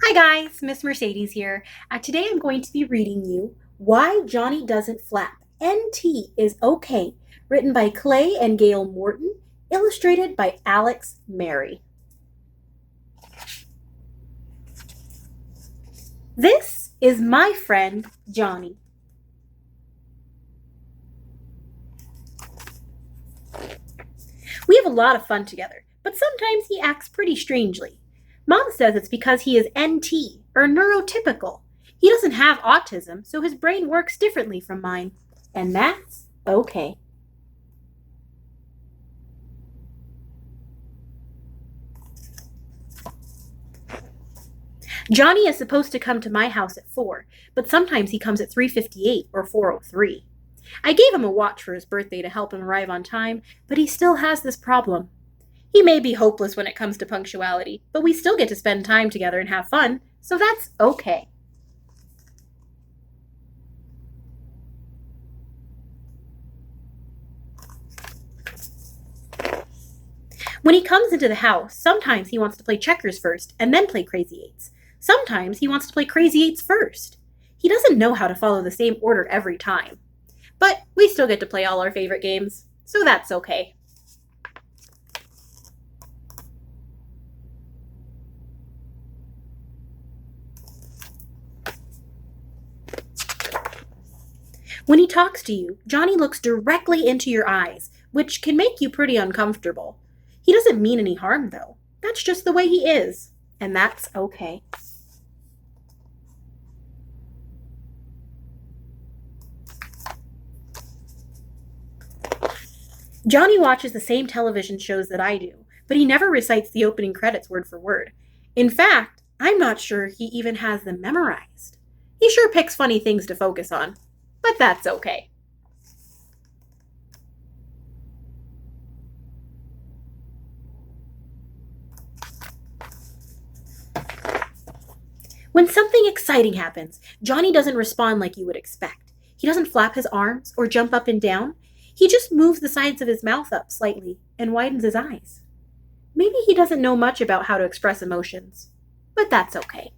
Hi guys, Miss Mercedes here. Today I'm going to be reading you Why Johnny Doesn't Flap. NT is Okay, written by Clay and Gail Morton, illustrated by Alex Mary. This is my friend Johnny. We have a lot of fun together, but sometimes he acts pretty strangely. Mom says it's because he is NT, or neurotypical. He doesn't have autism, so his brain works differently from mine. And that's okay. Johnny is supposed to come to my house at 4, but sometimes he comes at 3:58 or 4:03. I gave him a watch for his birthday to help him arrive on time, but he still has this problem. He may be hopeless when it comes to punctuality, but we still get to spend time together and have fun, so that's okay. When he comes into the house, sometimes he wants to play checkers first and then play crazy eights. Sometimes he wants to play crazy eights first. He doesn't know how to follow the same order every time. But we still get to play all our favorite games, so that's okay. When he talks to you, Johnny looks directly into your eyes, which can make you pretty uncomfortable. He doesn't mean any harm, though. That's just the way he is, and that's okay. Johnny watches the same television shows that I do, but he never recites the opening credits word for word. In fact, I'm not sure he even has them memorized. He sure picks funny things to focus on, but that's okay. When something exciting happens, Johnny doesn't respond like you would expect. He doesn't flap his arms or jump up and down. He just moves the sides of his mouth up slightly and widens his eyes. Maybe he doesn't know much about how to express emotions, but that's okay.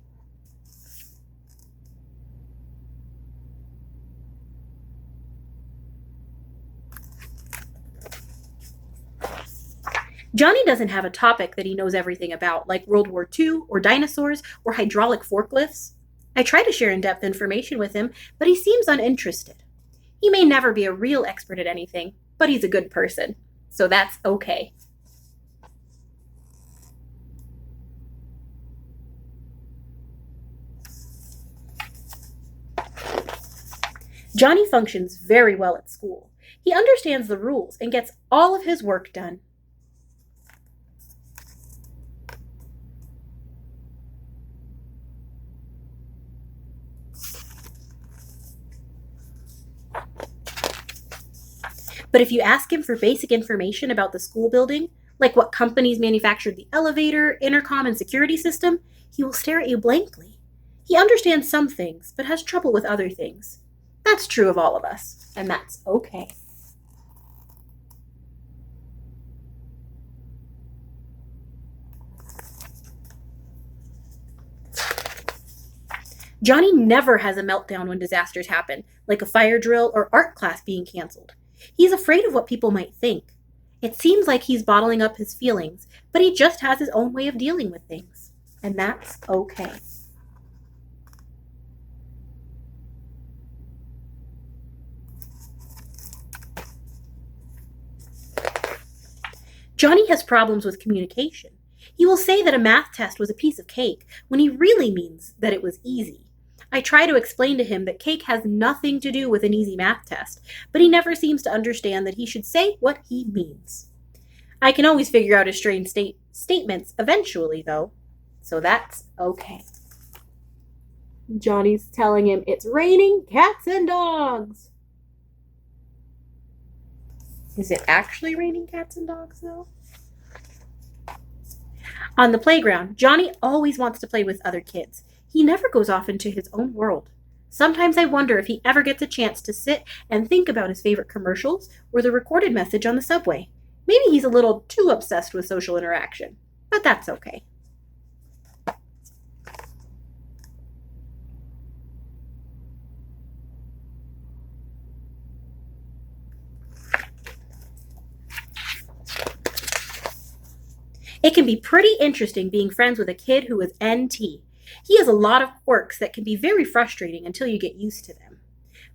Johnny doesn't have a topic that he knows everything about, like World War II, or dinosaurs, or hydraulic forklifts. I try to share in depth information with him, but he seems uninterested. He may never be a real expert at anything, but he's a good person, so that's okay. Johnny functions very well at school. He understands the rules and gets all of his work done. But if you ask him for basic information about the school building, like what companies manufactured the elevator, intercom, and security system, he will stare at you blankly. He understands some things, but has trouble with other things. That's true of all of us, and that's okay. Johnny never has a meltdown when disasters happen, like a fire drill or art class being canceled. He's afraid of what people might think. It seems like he's bottling up his feelings, but he just has his own way of dealing with things. And that's okay. Johnny has problems with communication. He will say that a math test was a piece of cake when he really means that it was easy. I try to explain to him that cake has nothing to do with an easy math test, but he never seems to understand that he should say what he means. I can always figure out his strange statements eventually, though, so that's okay. Johnny's telling him it's raining cats and dogs. Is it actually raining cats and dogs, though? On the playground, Johnny always wants to play with other kids. He never goes off into his own world. Sometimes I wonder if he ever gets a chance to sit and think about his favorite commercials or the recorded message on the subway. Maybe he's a little too obsessed with social interaction, but that's okay. It can be pretty interesting being friends with a kid who is NT. He has a lot of quirks that can be very frustrating until you get used to them.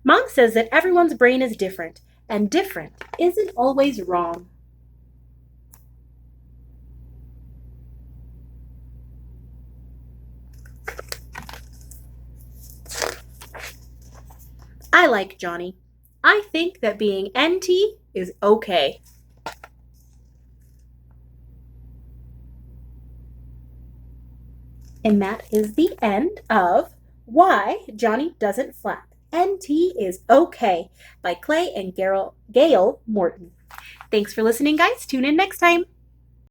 Mom says that everyone's brain is different, and different isn't always wrong. I like Johnny. I think that being NT is okay. And that is the end of Why Johnny Doesn't Flap. NT is Okay by Clay and Gail Morton. Thanks for listening, guys. Tune in next time.